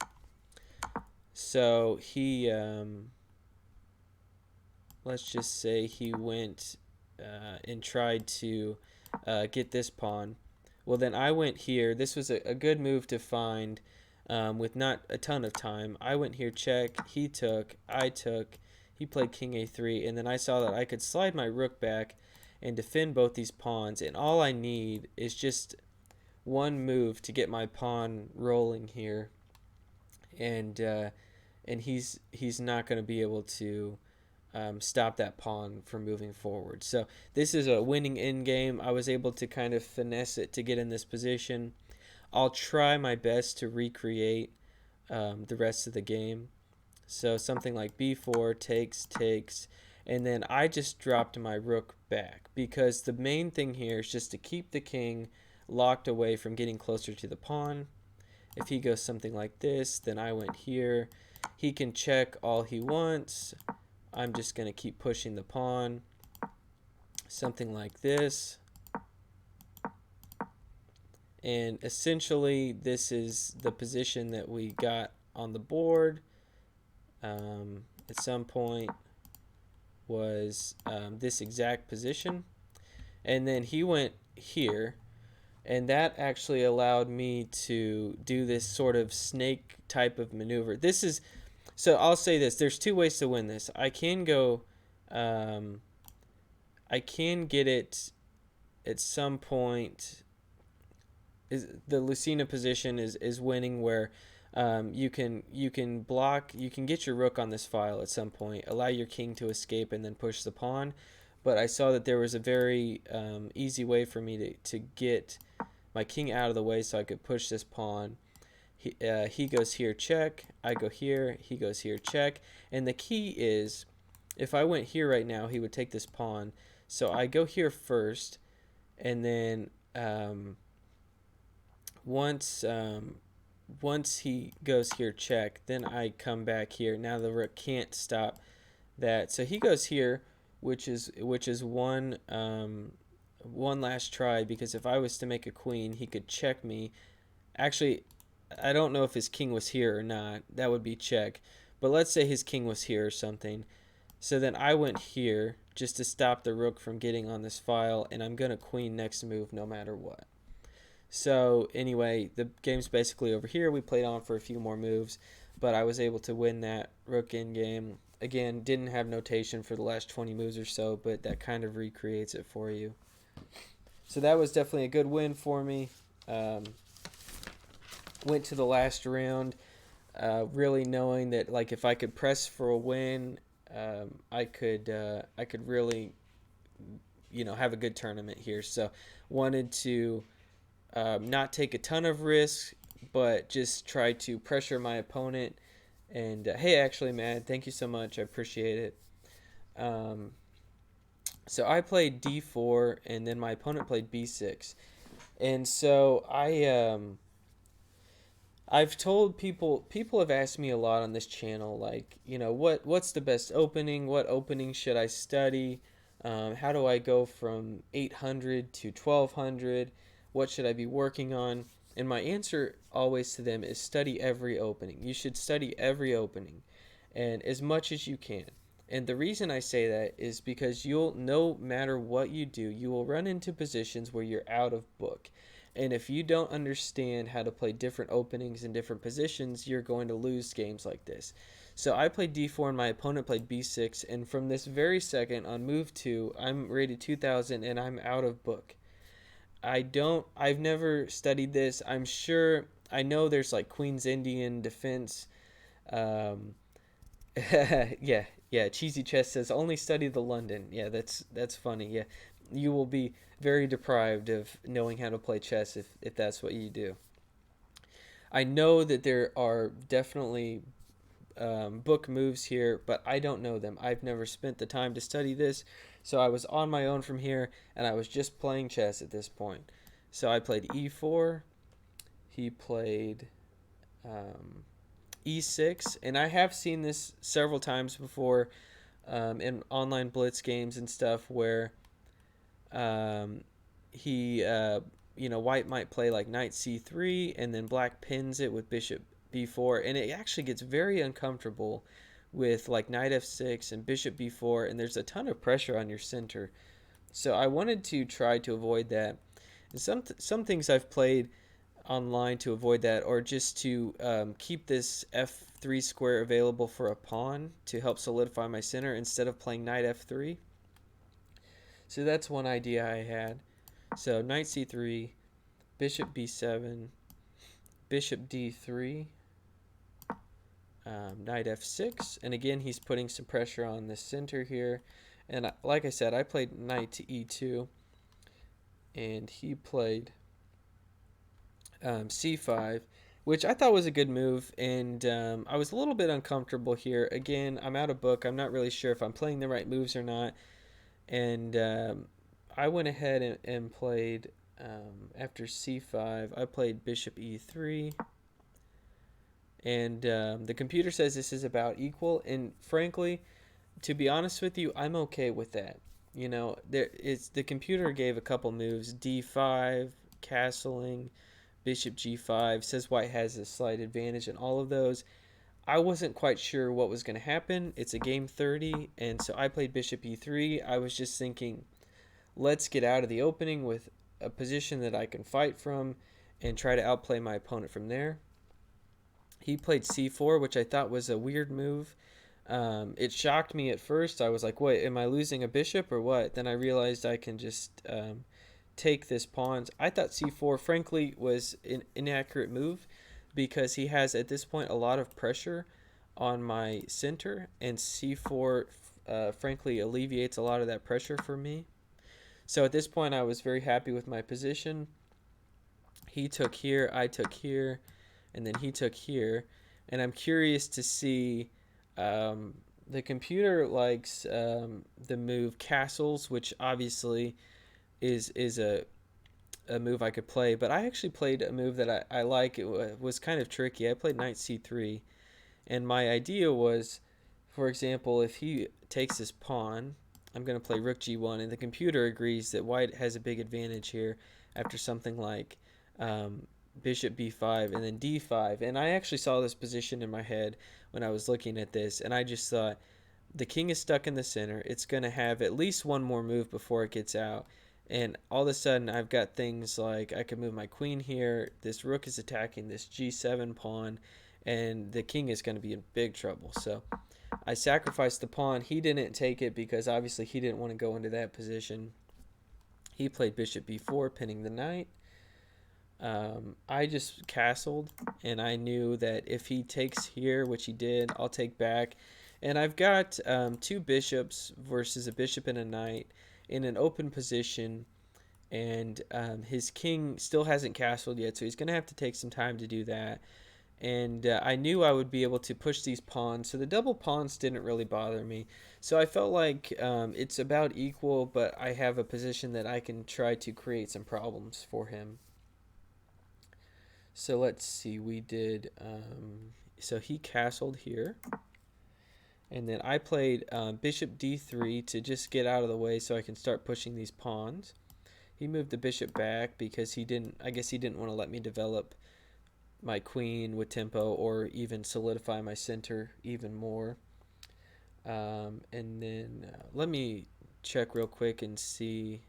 So he, let's just say he went and tried to get this pawn. Well, then I went here. This was a good move to find with not a ton of time. I went here, check, he took, I took, he played king a3, and then I saw that I could slide my rook back and defend both these pawns, and all I need is just one move to get my pawn rolling here, and he's not going to be able to stop that pawn from moving forward. So this is a winning endgame. I was able to kind of finesse it to get in this position. I'll try my best to recreate the rest of the game. So something like b4, takes, and then I just dropped my rook back because the main thing here is just to keep the king locked away from getting closer to the pawn. If he goes something like this, then I went here. He can check all he wants. I'm just going to keep pushing the pawn. Something like this. And essentially, this is the position that we got on the board. At some point was this exact position. And then he went here. And that actually allowed me to do this sort of snake type of maneuver. This is, so I'll say this. There's two ways to win this. I can go, I can get it at some point. The Lucena position is winning, where you can get your rook on this file at some point, allow your king to escape, and then push the pawn. But I saw that there was a very easy way for me to get my king out of the way so I could push this pawn. He goes here, check. I go here. He goes here, check. And the key is, if I went here right now, he would take this pawn. So I go here first, and then once once he goes here check, then I come back here. Now the rook can't stop that. So he goes here, which is one last try, because if I was to make a queen, he could check me. Actually, I don't know if his king was here or not. That would be check. But let's say his king was here or something. So then I went here just to stop the rook from getting on this file, and I'm going to queen next move no matter what. So anyway, the game's basically over here. We played on for a few more moves, but I was able to win that rook in game. Again, didn't have notation for the last 20 moves or so, but that kind of recreates it for you. So that was definitely a good win for me. Went to the last round, really knowing that like if I could press for a win, I could really have a good tournament here. So wanted to not take a ton of risks, but just try to pressure my opponent. And hey, actually, man, thank you so much. I appreciate it. So I played d4, and then my opponent played b6. And so I've told people have asked me a lot on this channel, like, what's the best opening? What opening should I study? How do I go from 800 to 1200? What should I be working on? And my answer always to them is study every opening. You should study every opening, and as much as you can. And the reason I say that is because no matter what you do, you will run into positions where you're out of book. And if you don't understand how to play different openings in different positions, you're going to lose games like this. So I played d4 and my opponent played b6, and from this very second on move 2, I'm rated 2000 and I'm out of book. I've never studied this. I know there's like Queen's Indian defense. Yeah, Cheesy Chess says only study the London. Yeah, that's funny. Yeah, you will be very deprived of knowing how to play chess if that's what you do. I know that there are definitely book moves here, but I don't know them. I've never spent the time to study this, so I was on my own from here, and I was just playing chess at this point. So I played e4. He played e6, and I have seen this several times before in online blitz games and stuff where he white might play like knight c3 and then black pins it with bishop b4, and it actually gets very uncomfortable with like knight f6 and bishop b4, and there's a ton of pressure on your center. So I wanted to try to avoid that. And some things I've played online to avoid that, or just to keep this f3 square available for a pawn to help solidify my center instead of playing knight f3. So that's one idea I had. So knight c3, bishop b7, bishop d3, knight f6, and again he's putting some pressure on the center here. And like I said, I played knight to e2, and he played c5, which I thought was a good move, and I was a little bit uncomfortable here. Again, I'm out of book. I'm not really sure if I'm playing the right moves or not, and I went ahead and played, after c5, I played bishop e3, and the computer says this is about equal, and frankly, to be honest with you, I'm okay with that. The computer gave a couple moves, d5, castling, bishop g5, says white has a slight advantage in all of those. I wasn't quite sure what was going to happen. It's a game 30, and so I played bishop e3. I was just thinking, let's get out of the opening with a position that I can fight from and try to outplay my opponent from there. He played c4, which I thought was a weird move. It shocked me at first. I was like, wait, am I losing a bishop or what? Then I realized I can just take this pawn. I thought c4, frankly, was an inaccurate move because he has, at this point, a lot of pressure on my center, and c4, frankly, alleviates a lot of that pressure for me. So at this point, I was very happy with my position. He took here, I took here, and then he took here. And I'm curious to see, the computer likes the move castles, which obviously is a a move I could play, but I actually played a move that I like. Was kind of tricky. I played knight c3, and my idea was, for example, if he takes his pawn, I'm going to play rook g1, and the computer agrees that white has a big advantage here after something like um, bishop b5 and then d5. And I actually saw this position in my head when I was looking at this, and I just thought, the king is stuck in the center. It's going to have at least one more move before it gets out. And all of a sudden, I've got things like I can move my queen here. This rook is attacking this g7 pawn, and the king is going to be in big trouble. So I sacrificed the pawn. He didn't take it because obviously he didn't want to go into that position. He played bishop b4, pinning the knight. I just castled, and I knew that if he takes here, which he did, I'll take back. And I've got two bishops versus a bishop and a knight in an open position, and his king still hasn't castled yet, so he's going to have to take some time to do that. And I knew I would be able to push these pawns, so the double pawns didn't really bother me. So I felt like it's about equal, but I have a position that I can try to create some problems for him. So let's see, we did, so he castled here. And then I played bishop d3 to just get out of the way so I can start pushing these pawns. He moved the bishop back because I guess he didn't want to let me develop my queen with tempo or even solidify my center even more. And then let me check real quick and see.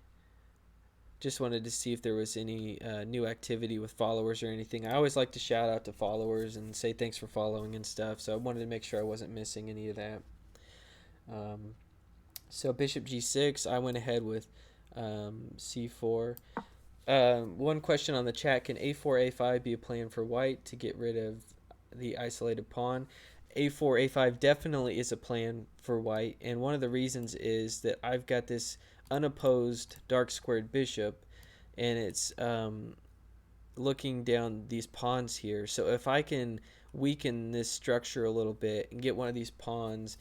Just wanted to see if there was any new activity with followers or anything. I always like to shout out to followers and say thanks for following and stuff, so I wanted to make sure I wasn't missing any of that. So bishop g6, I went ahead with c4. One question on the chat, can a4, a5 be a plan for white to get rid of the isolated pawn? a4, a5 definitely is a plan for white, and one of the reasons is that I've got this unopposed dark squared bishop, and it's looking down these pawns here. So if I can weaken this structure a little bit and get one of these pawns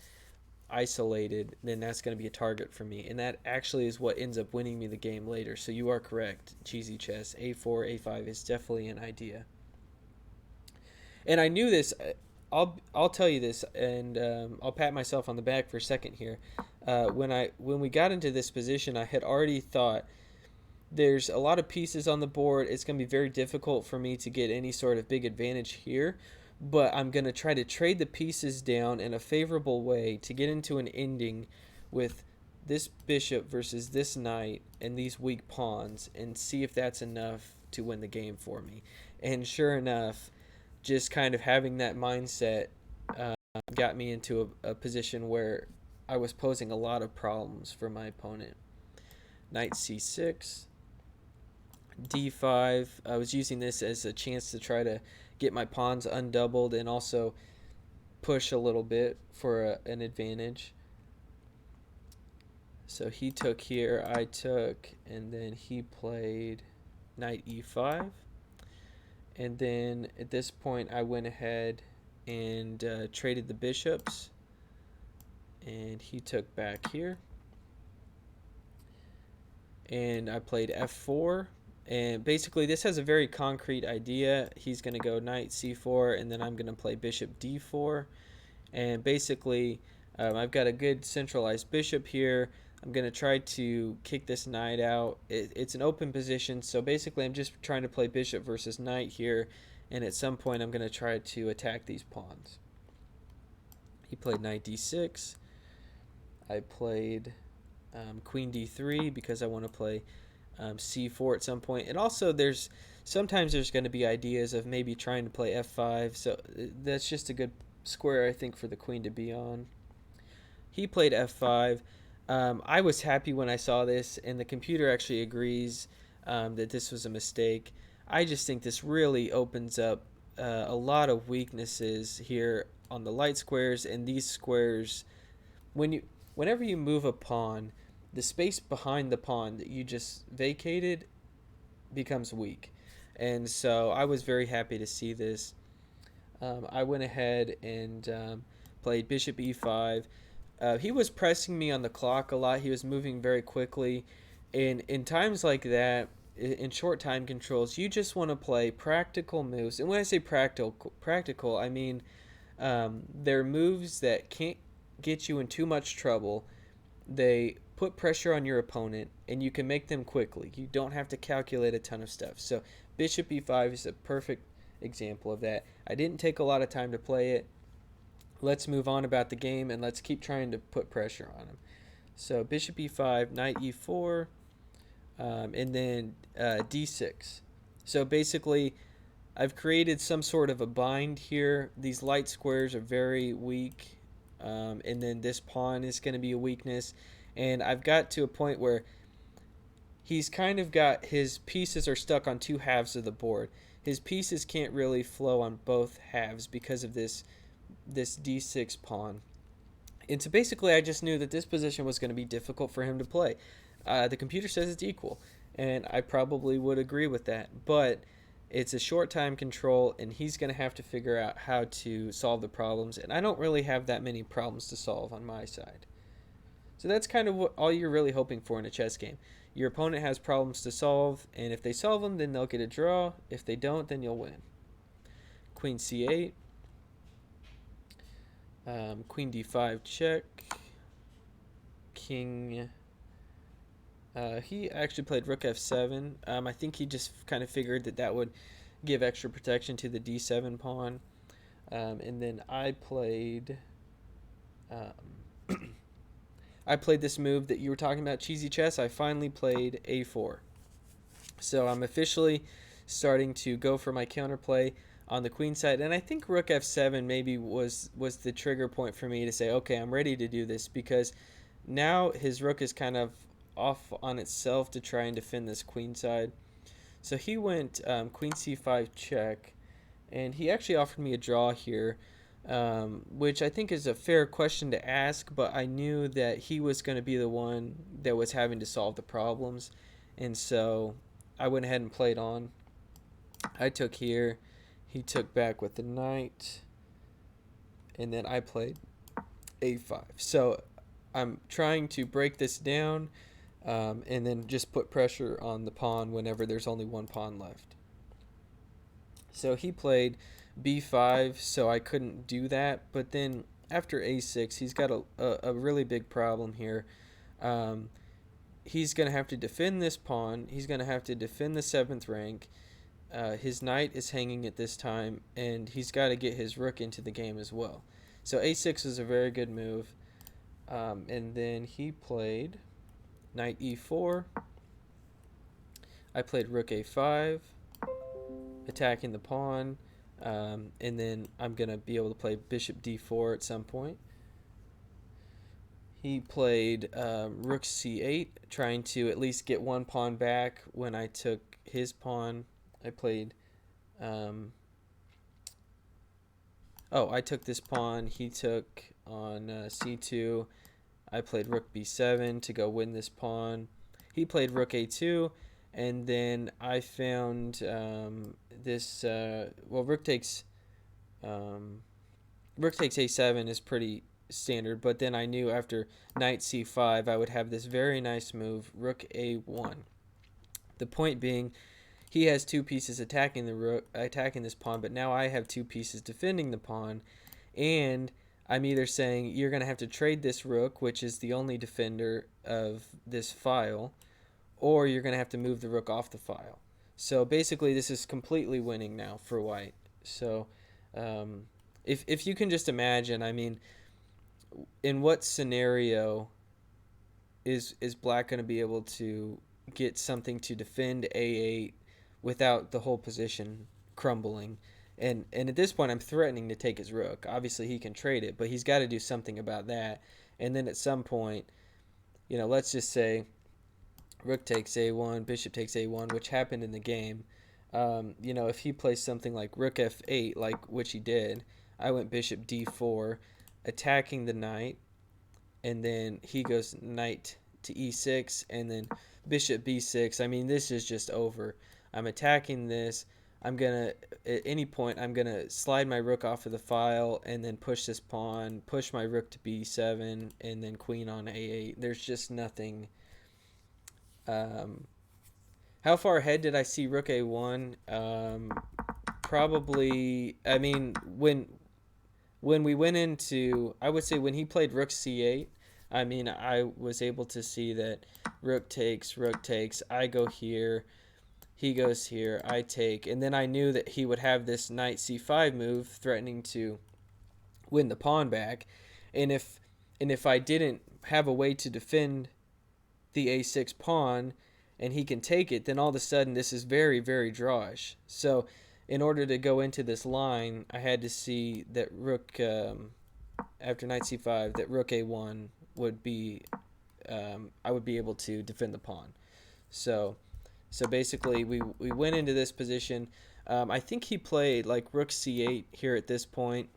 isolated, then that's going to be a target for me, and that actually is what ends up winning me the game later. So you are correct, Cheesy Chess. a4, a5 is definitely an idea, and I knew this. I'll tell you this, and I'll pat myself on the back for a second here. When we got into this position, I had already thought there's a lot of pieces on the board. It's going to be very difficult for me to get any sort of big advantage here, but I'm going to try to trade the pieces down in a favorable way to get into an ending with this bishop versus this knight and these weak pawns, and see if that's enough to win the game for me. And sure enough, just kind of having that mindset got me into a position where I was posing a lot of problems for my opponent. Knight c6, d5. I was using this as a chance to try to get my pawns undoubled and also push a little bit for an advantage. So he took here, I took, and then he played knight e5. And then at this point, I went ahead and traded the bishops, and he took back here. And I played f4, and basically this has a very concrete idea. He's going to go knight c4, and then I'm going to play bishop d4. And basically, I've got a good centralized bishop here. I'm going to try to kick this knight out. It's an open position, so basically I'm just trying to play bishop versus knight here, and at some point I'm going to try to attack these pawns. He played knight d6. I played queen d3 because I want to play c4 at some point. And also sometimes there's going to be ideas of maybe trying to play f5, so that's just a good square, I think, for the queen to be on. He played f5. I was happy when I saw this, and the computer actually agrees that this was a mistake. I just think this really opens up a lot of weaknesses here on the light squares, and these squares, whenever you move a pawn, the space behind the pawn that you just vacated becomes weak. And so I was very happy to see this. I went ahead and played bishop e5. He was pressing me on the clock a lot. He was moving very quickly. And in times like that, in short time controls, you just want to play practical moves. And when I say practical, I mean they're moves that can't get you in too much trouble. They put pressure on your opponent, and you can make them quickly. You don't have to calculate a ton of stuff. So Bishop e5 is a perfect example of that. I didn't take a lot of time to play it. Let's move on about the game, and let's keep trying to put pressure on him. So Bishop e5, Knight e4, and then d6. So basically, I've created some sort of a bind here. These light squares are very weak, and then this pawn is going to be a weakness. And I've got to a point where he's kind of got his pieces are stuck on two halves of the board. His pieces can't really flow on both halves because of this d6 pawn. And so basically I just knew that this position was going to be difficult for him to play. The computer says it's equal, and I probably would agree with that. But it's a short time control, and he's going to have to figure out how to solve the problems. And I don't really have that many problems to solve on my side. So that's kind of all you're really hoping for in a chess game. Your opponent has problems to solve, and if they solve them, then they'll get a draw. If they don't, then you'll win. Queen c8. Queen d5 check. King. He actually played rook f7. I think he just kind of figured that would give extra protection to the d7 pawn. And then I played this move that you were talking about, cheesy chess. I finally played a4. So I'm officially starting to go for my counterplay on the queen side, and I think rook f7 maybe was the trigger point for me to say, okay, I'm ready to do this, because now his rook is kind of off on itself to try and defend this queen side. So he went queen c5 check, and he actually offered me a draw here, which I think is a fair question to ask, but I knew that he was going to be the one that was having to solve the problems, and so I went ahead and played on. I took here, he took back with the knight, and then I played a5. So I'm trying to break this down, and then just put pressure on the pawn whenever there's only one pawn left. So he played b5, so I couldn't do that. But then after a6, he's got a really big problem here. He's going to have to defend this pawn. He's going to have to defend the 7th rank. His knight is hanging at this time, and he's got to get his rook into the game as well. So a6 is a very good move. And then he played knight e4. I played rook a5, attacking the pawn. And then I'm going to be able to play bishop d4 at some point. He played rook c8, trying to at least get one pawn back when I took his pawn. I played... I took this pawn. He took on c2. I played rook b7 to go win this pawn. He played rook a2, and then I found this... rook takes a7 is pretty standard, but then I knew after knight c5 I would have this very nice move, rook a1. The point being, he has two pieces attacking this pawn, but now I have two pieces defending the pawn, and I'm either saying you're going to have to trade this rook, which is the only defender of this file, or you're going to have to move the rook off the file. So basically this is completely winning now for white. So if you can just imagine, I mean, in what scenario is black going to be able to get something to defend a8 without the whole position crumbling? And at this point I'm threatening to take his rook. Obviously he can trade it, but he's got to do something about that. And then at some point, let's just say rook takes a1, bishop takes a1, which happened in the game. If he plays something like rook f8, which he did, I went bishop d4, attacking the knight, and then he goes knight to e6, and then bishop b6. I mean, this is just over. I'm attacking this. At any point, I'm going to slide my rook off of the file and then push this pawn, push my rook to b7, and then queen on a8. There's just nothing. How How far ahead did I see Rook A1? Probably. I mean, when we went into, I would say when he played Rook C8, I mean, I was able to see that Rook takes. I go here, he goes here, I take, and then I knew that he would have this Knight C5 move, threatening to win the pawn back, and if I didn't have a way to defend the A6 pawn, and he can take it, then all of a sudden this is very, very drawish. So in order to go into this line, I had to see that Rook, after Knight C5, that Rook A1 would be, I would be able to defend the pawn. So basically, we went into this position. I think he played like Rook C8 here at this point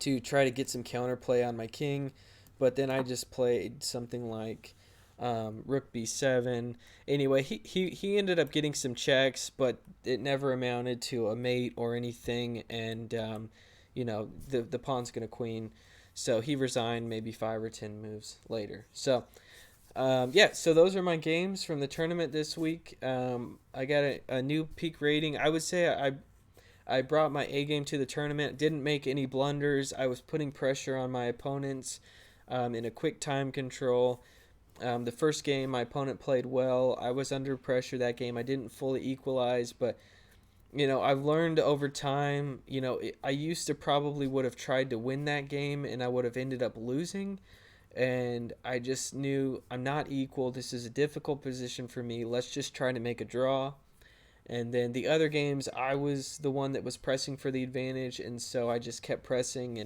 to try to get some counterplay on my king, but then I just played something like Rook B7. Anyway, he ended up getting some checks, but it never amounted to a mate or anything, and the pawn's gonna queen, so he resigned maybe 5 or 10 moves later. So so those are my games from the tournament this week. I got a new peak rating. I would say I brought my A game to the tournament. Didn't make any blunders. I was putting pressure on my opponents in a quick time control. The first game, my opponent played well. I was under pressure that game. I didn't fully equalize, but I've learned over time. I used to probably would have tried to win that game, and I would have ended up losing. And I just knew I'm not equal. This is a difficult position for me. Let's just try to make a draw. And then the other games, I was the one that was pressing for the advantage, and so I just kept pressing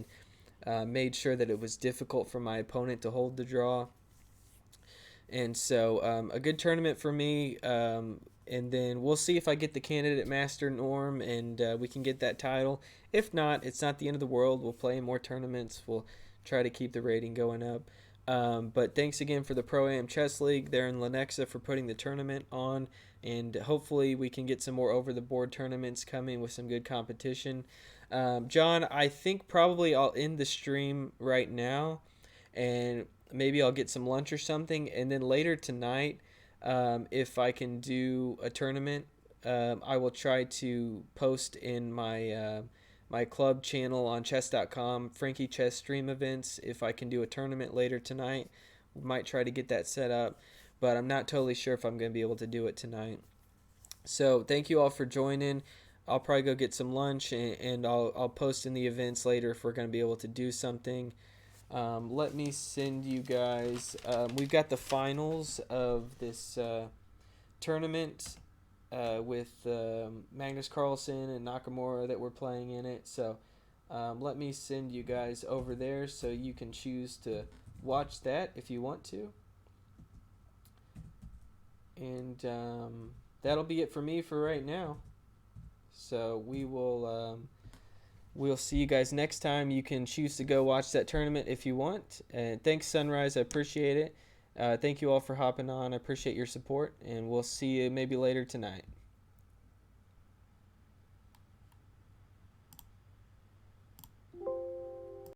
and made sure that it was difficult for my opponent to hold the draw. And so a good tournament for me. And then we'll see if I get the candidate master norm and we can get that title. If not, it's not the end of the world. We'll play more tournaments. We'll try to keep the rating going up. But thanks again for the Pro-Am Chess League there in Lenexa for putting the tournament on. And hopefully we can get some more over-the-board tournaments coming with some good competition. John, I think probably I'll end the stream right now. And maybe I'll get some lunch or something. And then later tonight, if I can do a tournament, I will try to post in my club channel on chess.com, Frankie Chess stream events. If I can do a tournament later tonight, we might try to get that set up, but I'm not totally sure if I'm going to be able to do it tonight. So thank you all for joining. I'll probably go get some lunch, and I'll post in the events later if we're going to be able to do something. Let me send you guys, we've got the finals of this tournament with Magnus Carlsen and Nakamura that we're playing in it. So let me send you guys over there so you can choose to watch that if you want to. And that'll be it for me for right now. So we'll see you guys next time. You can choose to go watch that tournament if you want. And thanks, Sunrise. I appreciate it. Thank you all for hopping on. I appreciate your support, and we'll see you maybe later tonight.